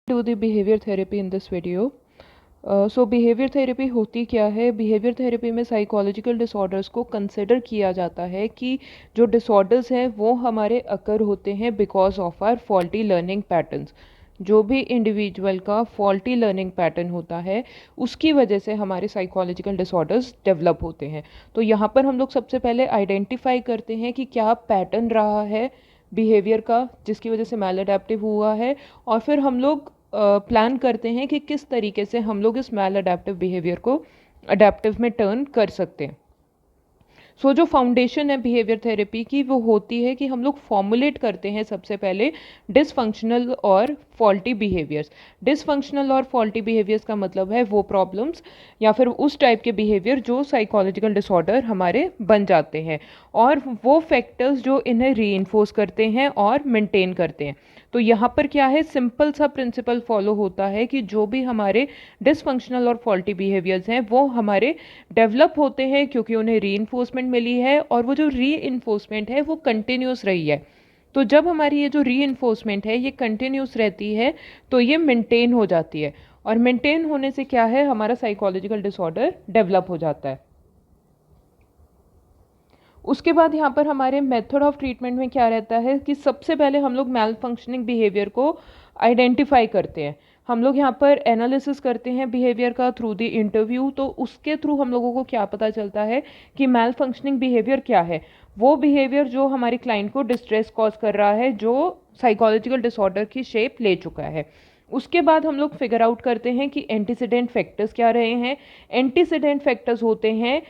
Do the behavior therapy in this video. So behaviour therapy होती क्या है? Behaviour therapy में साइकोलॉजिकल डिसऑर्डर्स को कंसिडर किया जाता है कि जो डिसऑर्डर्स हैं वो हमारे अकर होते हैं because of are faulty learning patterns. जो भी इंडिविजुअल का फॉल्टी लर्निंग पैटर्न होता है उसकी वजह से हमारे साइकोलॉजिकल डिसऑर्डर्स डेवलप होते हैं। तो यहाँ पर हम लोग सबसे पहले आइडेंटिफाई करते हैं कि क्या पैटर्न रहा है बिहेवियर का जिसकी वजह से मैल अडेप्टिव हुआ है, और फिर हम लोग प्लान करते हैं कि किस तरीके से हम लोग इस मैल अडेप्टिव बिहेवियर को अडेप्टिव में टर्न कर सकते हैं। सो जो फाउंडेशन है बिहेवियर थेरेपी की वो होती है कि हम लोग फॉर्मुलेट करते हैं सबसे पहले डिसफंक्शनल और फॉल्टी बिहेवियर्स। डिसफंक्शनल और फॉल्टी बिहेवियर्स का मतलब है वो प्रॉब्लम्स या फिर उस टाइप के बिहेवियर जो साइकोलॉजिकल डिसऑर्डर हमारे बन जाते हैं, और वो फैक्टर्स जो इन्हें रीइंफोर्स करते हैं और मेंटेन करते हैं। तो यहाँ पर क्या है, सिंपल सा प्रिंसिपल फॉलो होता है कि जो भी हमारे डिसफंक्शनल और फॉल्टी बिहेवियर्स हैं वो हमारे डेवलप होते हैं क्योंकि उन्हें रीइंफोर्समेंट मिली है, और वो जो रीइंफोर्समेंट है वो कंटिन्यूस रही है। तो जब हमारी ये जो रीइंफोर्समेंट है ये कंटिन्यूस रहती है तो ये मेंटेन हो जाती है, और मेंटेन होने से क्या है, हमारा साइकोलॉजिकल डिसऑर्डर डेवलप हो जाता है। उसके बाद यहाँ पर हमारे मेथड ऑफ ट्रीटमेंट में क्या रहता है कि सबसे पहले हम लोग मैल फंक्शनिंग बिहेवियर को आइडेंटिफाई करते हैं। हम लोग यहाँ पर एनालिसिस करते हैं बिहेवियर का थ्रू द इंटरव्यू। तो उसके थ्रू हम लोगों को क्या पता चलता है कि मैल फंक्शनिंग बिहेवियर क्या है। वो बिहेवियर जो हमारे क्लाइंट को डिस्ट्रेस कॉज कर रहा है, जो साइकोलॉजिकल डिसऑर्डर की शेप ले चुका है। उसके बाद हम लोग फिगर आउट करते हैं कि एंटीसीडेंट फैक्टर्स क्या रहे हैं। एंटीसीडेंट फैक्टर्स होते हैं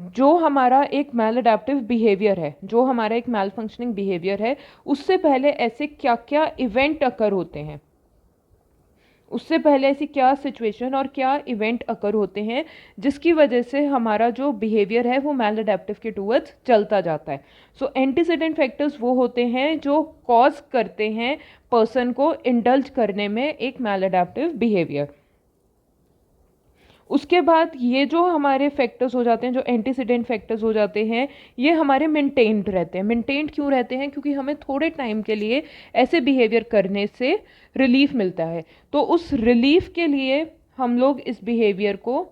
जो हमारा एक मैल अडेप्टिव बिहेवियर है, जो हमारा एक मैल फंक्शनिंग बिहेवियर है, उससे पहले ऐसे क्या क्या इवेंट अकर होते हैं, उससे पहले ऐसी क्या सिचुएशन और क्या इवेंट अकर होते हैं जिसकी वजह से हमारा जो बिहेवियर है वो मैल अडेप्टिव के टूवर्ड्स चलता जाता है। सो एंटीसीडेंट फैक्टर्स वो होते हैं जो कॉज करते हैं पर्सन को इंडल्ज करने में एक मैल अडेप्टिव बिहेवियर। उसके बाद ये जो हमारे फैक्टर्स हो जाते हैं, जो एंटीसीडेंट फैक्टर्स हो जाते हैं, ये हमारे मेंटेन्ड रहते हैं। मेंटेन्ड क्यों रहते हैं? क्योंकि हमें थोड़े टाइम के लिए ऐसे बिहेवियर करने से रिलीफ मिलता है। तो उस रिलीफ के लिए हम लोग इस बिहेवियर को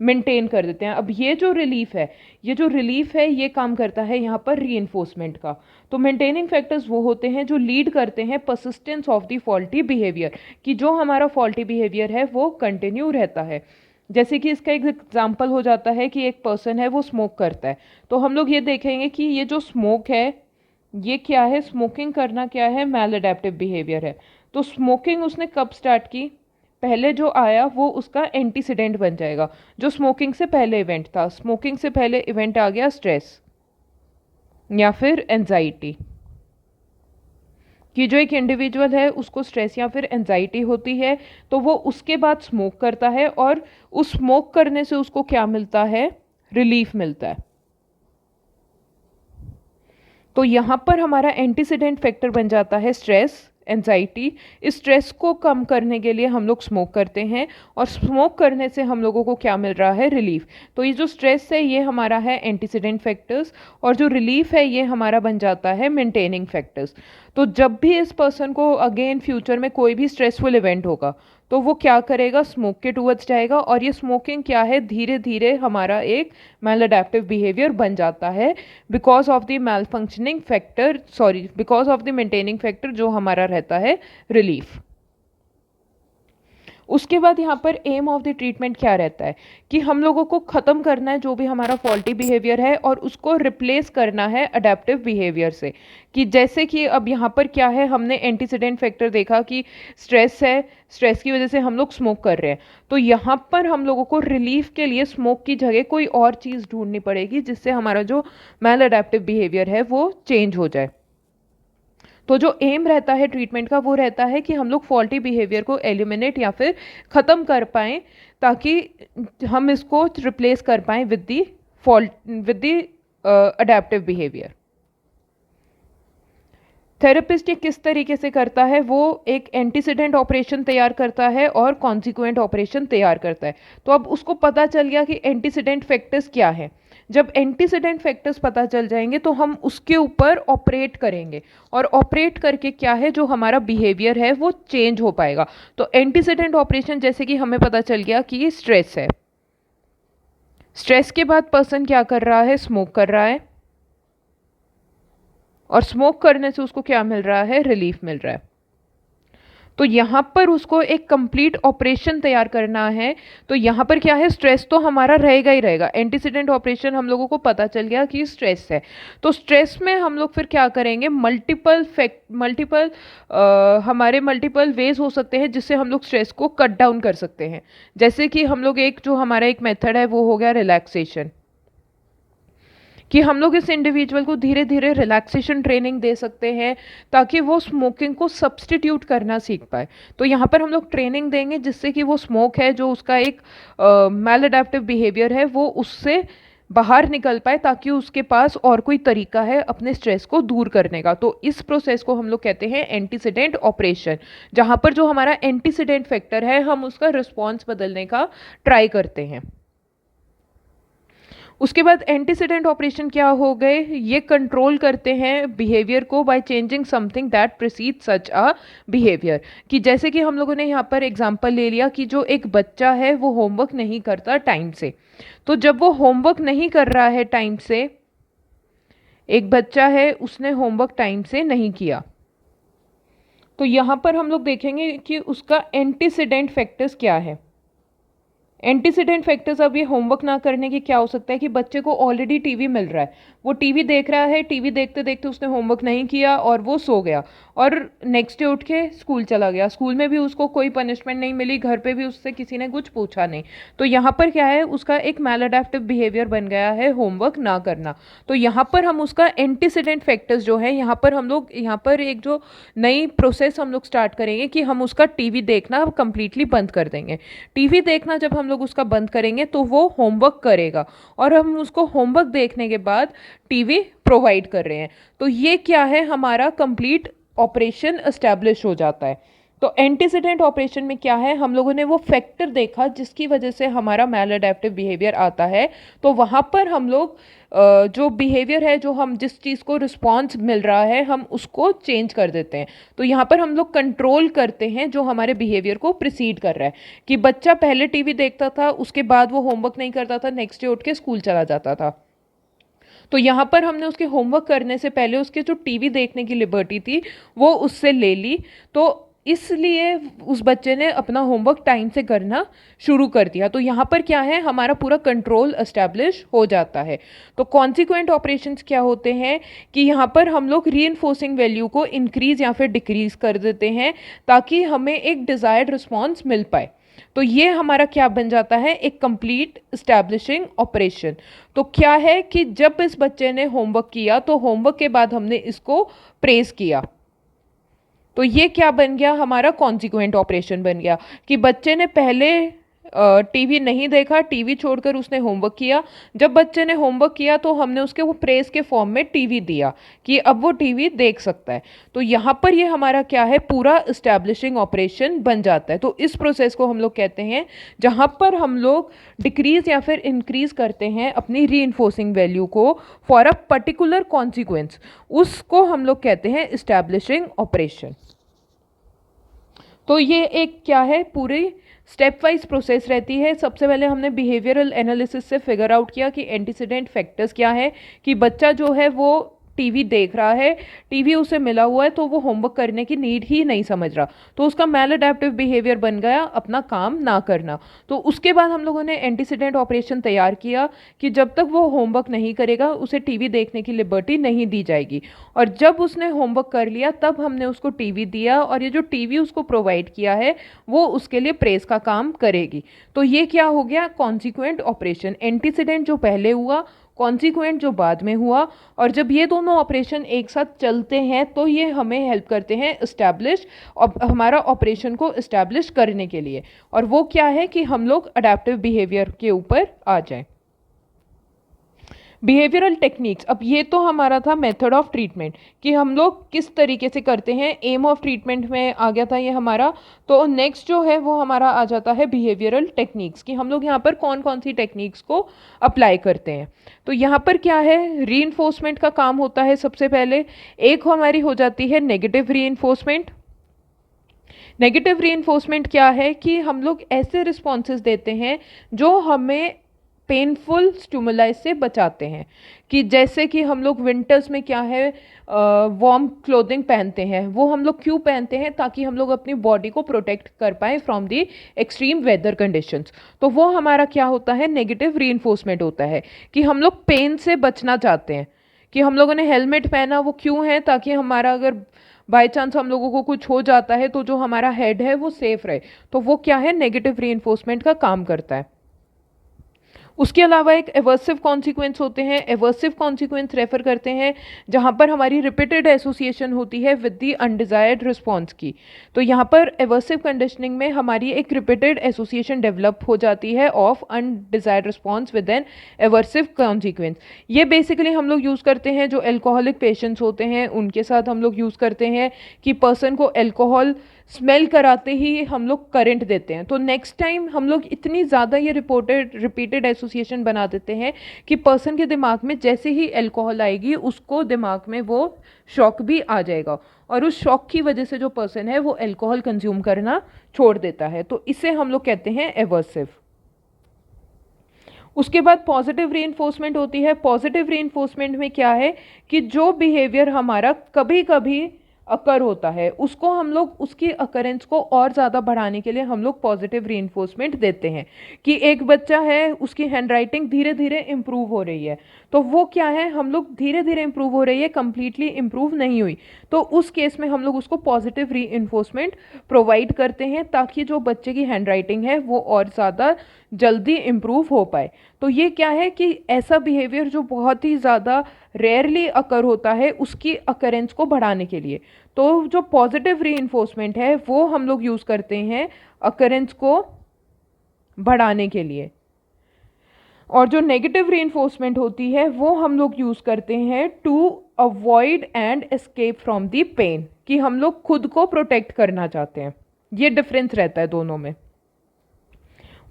मेंटेन कर देते हैं। अब ये जो रिलीफ है ये काम करता है यहाँ पर रीइंफोर्समेंट का। तो मेंटेनिंग फैक्टर्स वो होते हैं जो लीड करते हैं persistence of the faulty behaviour, कि जो हमारा फॉल्टी बिहेवियर है वो कंटिन्यू रहता है। जैसे कि इसका एक एग्जाम्पल हो जाता है कि एक पर्सन है वो स्मोक करता है, तो हम लोग ये देखेंगे कि ये जो स्मोक है ये क्या है, स्मोकिंग करना क्या है, मैल अडेप्टिव बिहेवियर है। तो स्मोकिंग उसने कब स्टार्ट की? पहले जो आया वो उसका एंटीसीडेंट बन जाएगा, जो स्मोकिंग से पहले इवेंट था। स्मोकिंग से पहले इवेंट आ गया स्ट्रेस या फिर एंजाइटी, कि जो एक इंडिविजुअल है उसको स्ट्रेस या फिर एंजाइटी होती है, तो वो उसके बाद स्मोक करता है, और उस स्मोक करने से उसको क्या मिलता है, रिलीफ मिलता है। तो यहाँ पर हमारा एंटीसीडेंट फैक्टर बन जाता है स्ट्रेस, एंजाइटी। इस स्ट्रेस को कम करने के लिए हम लोग स्मोक करते हैं, और स्मोक करने से हम लोगों को क्या मिल रहा है, रिलीफ। तो ये जो स्ट्रेस है ये हमारा है एंटीसीडेंट फैक्टर्स, और जो रिलीफ है ये हमारा बन जाता है मेंटेनिंग फैक्टर्स। तो जब भी इस पर्सन को अगेन फ्यूचर में कोई भी स्ट्रेसफुल इवेंट होगा तो वो क्या करेगा, स्मोक के टूवर्ड्स जाएगा, और ये स्मोकिंग क्या है, धीरे धीरे हमारा एक मैल अडेप्टिव बिहेवियर बन जाता है because of the malfunctioning factor, because of the maintaining factor जो हमारा रहता है रिलीफ। उसके बाद यहाँ पर एम ऑफ द ट्रीटमेंट क्या रहता है कि हम लोगों को ख़त्म करना है जो भी हमारा फॉल्टी बिहेवियर है और उसको रिप्लेस करना है अडेप्टिव बिहेवियर से। कि जैसे कि अब यहाँ पर क्या है, हमने एंटीसीडेंट फैक्टर देखा कि स्ट्रेस है, स्ट्रेस की वजह से हम लोग स्मोक कर रहे हैं। तो यहाँ पर हम लोगों को रिलीफ के लिए स्मोक की जगह कोई और चीज़ ढूंढनी पड़ेगी जिससे हमारा जो मैल अडेप्टिव बिहेवियर है वो चेंज हो जाए। तो जो एम रहता है ट्रीटमेंट का वो रहता है कि हम लोग फॉल्टी बिहेवियर को एलिमिनेट या फिर ख़त्म कर पाएँ, ताकि हम इसको रिप्लेस कर पाएँ with the adaptive behaviour. Therapist ये किस तरीके से करता है, वो एक एंटीसीडेंट ऑपरेशन तैयार करता है और कॉन्सिक्वेंट ऑपरेशन तैयार करता है। तो अब उसको पता चल गया कि एंटीसीडेंट फैक्टर्स क्या है। जब एंटीसीडेंट फैक्टर्स पता चल जाएंगे तो हम उसके ऊपर ऑपरेट करेंगे, और ऑपरेट करके क्या है, जो हमारा बिहेवियर है वो चेंज हो पाएगा। तो एंटीसीडेंट ऑपरेशन, जैसे कि हमें पता चल गया कि ये स्ट्रेस है। स्ट्रेस के बाद पर्सन क्या कर रहा है, स्मोक कर रहा है, और स्मोक करने से उसको क्या मिल रहा है, रिलीफ मिल रहा है। तो यहाँ पर उसको एक कंप्लीट ऑपरेशन तैयार करना है। तो यहाँ पर क्या है, स्ट्रेस तो हमारा रहेगा ही रहेगा। एंटीसीडेंट ऑपरेशन हम लोगों को पता चल गया कि स्ट्रेस है, तो स्ट्रेस में हम लोग फिर क्या करेंगे, हमारे मल्टीपल वेज हो सकते हैं जिससे हम लोग स्ट्रेस को कट डाउन कर सकते हैं। जैसे कि हम लोग जो हमारा एक मेथड है वो हो गया रिलैक्सेशन, कि हम लोग इस इंडिविजुअल को धीरे धीरे रिलैक्सेशन ट्रेनिंग दे सकते हैं ताकि वो स्मोकिंग को सब्स्टिट्यूट करना सीख पाए। तो यहाँ पर हम लोग ट्रेनिंग देंगे जिससे कि वो स्मोक है, जो उसका एक मैल अडेप्टिव बिहेवियर है, वो उससे बाहर निकल पाए, ताकि उसके पास और कोई तरीका है अपने स्ट्रेस को दूर करने का। तो इस प्रोसेस को हम लोग कहते हैं एंटीसीडेंट ऑपरेशन, जहाँ पर जो हमारा एंटीसीडेंट फैक्टर है हम उसका रिस्पॉन्स बदलने का ट्राई करते हैं। उसके बाद एंटीसीडेंट ऑपरेशन क्या हो गए, ये कंट्रोल करते हैं बिहेवियर को by changing something that preceded such a behaviour. कि जैसे कि हम लोगों ने यहाँ पर एग्जांपल ले लिया कि जो एक बच्चा है वो होमवर्क नहीं करता टाइम से। तो जब वो होमवर्क नहीं कर रहा है टाइम से, एक बच्चा है उसने होमवर्क टाइम से नहीं किया, तो यहाँ पर हम लोग देखेंगे कि उसका एंटीसीडेंट फैक्टर्स क्या है। एंटीसीडेंट फैक्टर्स अब ये होमवर्क ना करने की क्या हो सकता है कि बच्चे को ऑलरेडी टीवी मिल रहा है, वो टीवी देख रहा है, टीवी देखते देखते उसने होमवर्क नहीं किया और वो सो गया, और नेक्स्ट डे उठ के स्कूल चला गया। स्कूल में भी उसको कोई पनिशमेंट नहीं मिली, घर पे भी उससे किसी ने कुछ पूछा नहीं। तो यहाँ पर क्या है, उसका एक मैलअडैप्टिव बिहेवियर बन गया है होमवर्क ना करना। तो यहाँ पर हम उसका एंटीसीडेंट फैक्टर्स जो है, यहाँ पर हम लोग यहाँ पर एक जो नई प्रोसेस हम लोग स्टार्ट करेंगे कि हम उसका टीवी देखना कंप्लीटली बंद कर देंगे। टीवी देखना जब हम लोग उसका बंद करेंगे तो वो होमवर्क करेगा, और हम उसको होमवर्क देखने के बाद टीवी प्रोवाइड कर रहे हैं। तो ये क्या है, हमारा कंप्लीट ऑपरेशन एस्टैब्लिश हो जाता है। तो एंटीसीडेंट ऑपरेशन में क्या है, हम लोगों ने वो फैक्टर देखा जिसकी वजह से हमारा मैलअडैप्टिव बिहेवियर आता है। तो वहाँ पर हम लोग जो बिहेवियर है, जो हम जिस चीज़ को रिस्पॉन्स मिल रहा है, हम उसको चेंज कर देते हैं। तो यहाँ पर हम लोग कंट्रोल करते हैं जो हमारे बिहेवियर को प्रिसीड कर रहा है। कि बच्चा पहले टीवी देखता था, उसके बाद वो होमवर्क नहीं करता था, नेक्स्ट डे उठ के स्कूल चला जाता था। तो यहाँ पर हमने उसके होमवर्क करने से पहले उसके जो टीवी देखने की लिबर्टी थी वो उससे ले ली, तो इसलिए उस बच्चे ने अपना होमवर्क टाइम से करना शुरू कर दिया। तो यहाँ पर क्या है, हमारा पूरा कंट्रोल एस्टैब्लिश हो जाता है। तो कॉन्सिक्वेंट ऑपरेशंस क्या होते हैं कि यहाँ पर हम लोग रीइंफोर्सिंग वैल्यू को इंक्रीज या फिर डिक्रीज कर देते हैं ताकि हमें एक डिज़ायर्ड रिस्पॉन्स मिल पाए। तो ये हमारा क्या बन जाता है, एक कंप्लीट एस्टैब्लिशिंग ऑपरेशन। तो क्या है कि जब इस बच्चे ने होमवर्क किया तो होमवर्क के बाद हमने इसको प्रेज किया, तो ये क्या बन गया, हमारा कॉन्सिक्वेंट ऑपरेशन बन गया। कि बच्चे ने पहले टीवी नहीं देखा, टीवी छोड़कर उसने होमवर्क किया। जब बच्चे ने होमवर्क किया तो हमने उसके वो प्रेज के फॉर्म में टीवी दिया कि अब वो टीवी देख सकता है। तो यहाँ पर ये हमारा क्या है, पूरा एस्टैब्लिशिंग ऑपरेशन बन जाता है। तो इस प्रोसेस को हम लोग कहते हैं जहाँ पर हम लोग डिक्रीज या फिर इंक्रीज करते हैं अपनी रीइंफोर्सिंग वैल्यू को फॉर अ पर्टिकुलर कॉन्सिक्वेंस, उसको हम लोग कहते हैं एस्टैब्लिशिंग ऑपरेशन। तो ये एक क्या है, पूरी स्टेप वाइज प्रोसेस रहती है। सबसे पहले हमने बिहेवियरल एनालिसिस से फिगर आउट किया कि एंटीसीडेंट फैक्टर्स क्या है, कि बच्चा जो है वो टीवी देख रहा है, टीवी उसे मिला हुआ है, तो वो होमवर्क करने की नीड ही नहीं समझ रहा, तो उसका मैलअडैप्टिव बिहेवियर बन गया अपना काम ना करना। तो उसके बाद हम लोगों ने एंटीसीडेंट ऑपरेशन तैयार किया कि जब तक वो होमवर्क नहीं करेगा उसे टीवी देखने की लिबर्टी नहीं दी जाएगी, और जब उसने होमवर्क कर लिया तब हमने उसको टीवी दिया, और ये जो टीवी उसको प्रोवाइड किया है वो उसके लिए प्रेस का काम करेगी। तो ये क्या हो गया, कॉन्सिक्वेंट ऑपरेशन। एंटीसीडेंट जो पहले हुआ, कॉन्सिक्वेंट जो बाद में हुआ, और जब ये दोनों ऑपरेशन एक साथ चलते हैं तो ये हमें हेल्प करते हैं इस्टेब्लिश, हमारा ऑपरेशन को इस्टेब्लिश करने के लिए। और वो क्या है कि हम लोग अडेप्टिव बिहेवियर के ऊपर आ जाएं। बिहेवियरल टेक्निक्स, अब ये तो हमारा था मेथड ऑफ ट्रीटमेंट कि हम लोग किस तरीके से करते हैं, एम ऑफ ट्रीटमेंट में आ गया था ये हमारा। तो नेक्स्ट जो है वो हमारा आ जाता है बिहेवियरल टेक्निक्स कि हम लोग यहाँ पर कौन कौन सी टेक्निक्स को अप्लाई करते हैं। तो यहाँ पर क्या है, रीइंफोर्समेंट का काम होता है। सबसे पहले एक हमारी हो जाती है नेगेटिव रीइंफोर्समेंट। नेगेटिव रीइंफोर्समेंट क्या है कि हम लोग ऐसे रिस्पॉन्सेज देते हैं जो हमें पेनफुल स्टिमुलाई से बचाते हैं। कि जैसे कि हम लोग विंटर्स में क्या है, वार्म क्लोथिंग पहनते हैं। वो हम लोग क्यों पहनते हैं, ताकि हम लोग अपनी बॉडी को प्रोटेक्ट कर पाए from the extreme weather conditions. तो वो हमारा क्या होता है, नेगेटिव रीइंफोर्समेंट होता है कि हम लोग पेन से बचना चाहते हैं। कि हम लोगों ने हेलमेट पहना, वो क्यों है, ताकि हमारा अगर बाई चांस हम लोगों को कुछ हो जाता है तो जो हमारा हेड है वो सेफ रहे। तो वो क्या है, नेगेटिव रीइंफोर्समेंट का काम करता है। उसके अलावा एक एवर्सिव कॉन्सिक्वेंस होते हैं। एवर्सिव कॉन्सिक्वेंस रेफर करते हैं जहाँ पर हमारी रिपीटेड एसोसिएशन होती है विद दी अनडिजायर्ड रिस्पॉन्स की। तो यहाँ पर एवर्सिव कंडीशनिंग में हमारी एक रिपीटेड एसोसिएशन डेवलप हो जाती है of undesired response with an aversive consequence. ये बेसिकली हम लोग यूज़ करते हैं जो एल्कोहलिक पेशेंट्स होते हैं उनके साथ हम लोग यूज़ करते हैं कि पर्सन को एल्कोहल स्मेल कराते ही हम लोग करंट देते हैं। तो नेक्स्ट टाइम हम लोग इतनी ज़्यादा ये रिपीटेड एसोसिएशन बना देते हैं कि पर्सन के दिमाग में जैसे ही अल्कोहल आएगी उसको दिमाग में वो शॉक भी आ जाएगा, और उस शॉक की वजह से जो पर्सन है वो अल्कोहल कंज्यूम करना छोड़ देता है। तो इसे हम लोग कहते हैं एवर्सिव। उसके बाद पॉजिटिव रीइंफोर्समेंट होती है। पॉजिटिव रीइंफोर्समेंट में क्या है कि जो बिहेवियर हमारा कभी कभी अकर होता है उसको हम लोग उसकी अकरेंस को और ज़्यादा बढ़ाने के लिए हम लोग पॉजिटिव रीइंफोर्समेंट देते हैं। कि एक बच्चा है उसकी हैंडराइटिंग धीरे धीरे इम्प्रूव हो रही है, तो वो क्या है, हम लोग धीरे धीरे इम्प्रूव हो रही है, कंप्लीटली इम्प्रूव नहीं हुई, तो उस केस में हम लोग उसको पॉजिटिव रीइंफोर्समेंट प्रोवाइड करते हैं ताकि जो बच्चे की हैंडराइटिंग है वो और ज़्यादा जल्दी इम्प्रूव हो पाए। तो ये क्या है कि ऐसा बिहेवियर जो बहुत ही ज़्यादा रेयरली अकर होता है उसकी अकरेंस को बढ़ाने के लिए। तो जो पॉजिटिव रीइंफोर्समेंट है वो हम लोग यूज़ करते हैं अकरेंस को बढ़ाने के लिए, और जो नेगेटिव रीइंफोर्समेंट होती है वो हम लोग यूज़ करते हैं to avoid and escape from the pain, कि हम लोग खुद को प्रोटेक्ट करना चाहते हैं। ये डिफरेंस रहता है दोनों में।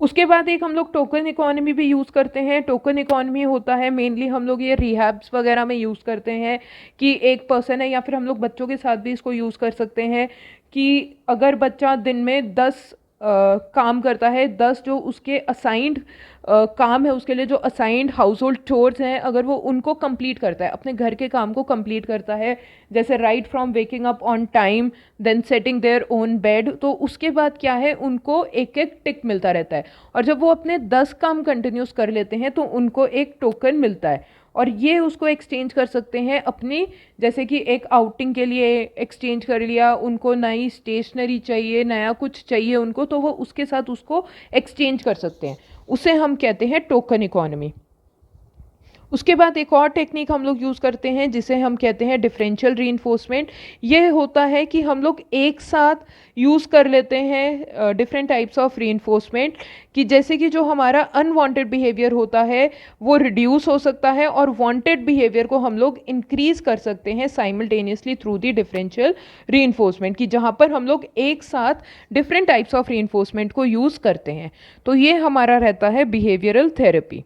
उसके बाद एक हम लोग टोकन इकोनॉमी भी यूज़ करते हैं। टोकन इकोनॉमी होता है मेनली हम लोग ये रिहैब्स वगैरह में यूज़ करते हैं कि एक पर्सन है, या फिर हम लोग बच्चों के साथ भी इसको यूज़ कर सकते हैं कि अगर बच्चा दिन में 10 काम करता है, 10 जो उसके असाइंड काम है, उसके लिए जो असाइंड हाउस होल्ड चोर्स हैं, अगर वो उनको कंप्लीट करता है, अपने घर के काम को कंप्लीट करता है, जैसे right from waking up on time then setting their own bed, तो उसके बाद क्या है उनको एक एक टिक मिलता रहता है। और जब वो अपने 10 काम कंटिन्यूस कर लेते हैं तो उनको एक टोकन मिलता है, और ये उसको एक्सचेंज कर सकते हैं अपनी, जैसे कि एक आउटिंग के लिए एक्सचेंज कर लिया, उनको नई स्टेशनरी चाहिए, नया कुछ चाहिए उनको, तो वो उसके साथ उसको एक्सचेंज कर सकते हैं। उसे हम कहते हैं टोकन इकोनॉमी। उसके बाद एक और टेक्निक हम लोग यूज़ करते हैं जिसे हम कहते हैं डिफरेंशियल रीइंफोर्समेंट। ये होता है कि हम लोग एक साथ यूज़ कर लेते हैं डिफरेंट टाइप्स ऑफ रीइंफोर्समेंट, कि जैसे कि जो हमारा अनवांटेड बिहेवियर होता है वो रिड्यूस हो सकता है और वांटेड बिहेवियर को हम लोग इंक्रीज कर सकते हैं simultaneously through the differential reinforcement, कि जहाँ पर हम लोग एक साथ डिफरेंट टाइप्स ऑफ रीइंफोर्समेंट को यूज़ करते हैं। तो ये हमारा रहता है बिहेवियरल थेरेपी।